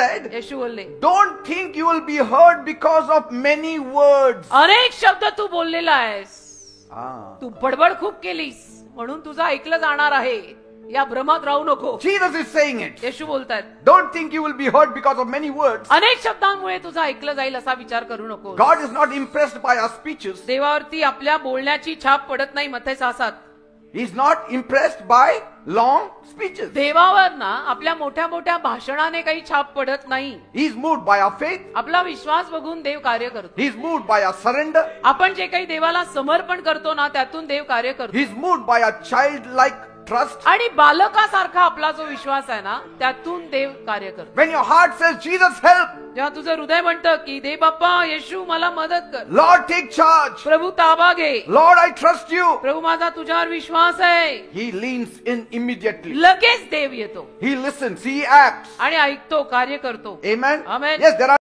said, येशू बोलले, don't think you will be heard because of many words. अनेक शब्द तू बोललेला आहेस, Ah. तू बडबड खूप केलीस म्हणून तुझं ऐकलं जाणार आहे, या भ्रमात राहू नको. Jesus is saying it. येशू बोलतात, Don't think you will be heard because of many words. अनेक शब्दांमुळे तुझं ऐकलं जाईल असा विचार करू नको. God is not impressed by our speeches. देवावरती आपल्या बोलण्याची छाप पडत नाही. मत्थी 6:7. He is not impressed by long speeches. देवावर ना आपल्या मोठ्या मोठ्या भाषणाने काही छाप पडत नाही. He is moved by our faith. आपला विश्वास बघून देव कार्य करतो. He is moved by our surrender. आपण जे काही देवाला समर्पण करतो ना त्यातून देव कार्य करतो. He is moved by our childlike trust. आणि बालकासारखा आपला जो विश्वास आहे ना त्यातून देव कार्य करतो. When your heart says, Jesus, help. जेव्हा तुझं हृदय म्हणतं की दे बाप्पा, येशू मला मदत कर, Lord, take charge. प्रभू ताबा घे, Lord, I trust you. प्रभू माझा तुझ्यावर विश्वास आहे, He leans in immediately. लगेच देव येतो He listens. He acts. आणि ऐकतो, कार्य करतो. Amen. Amen. Yes, there are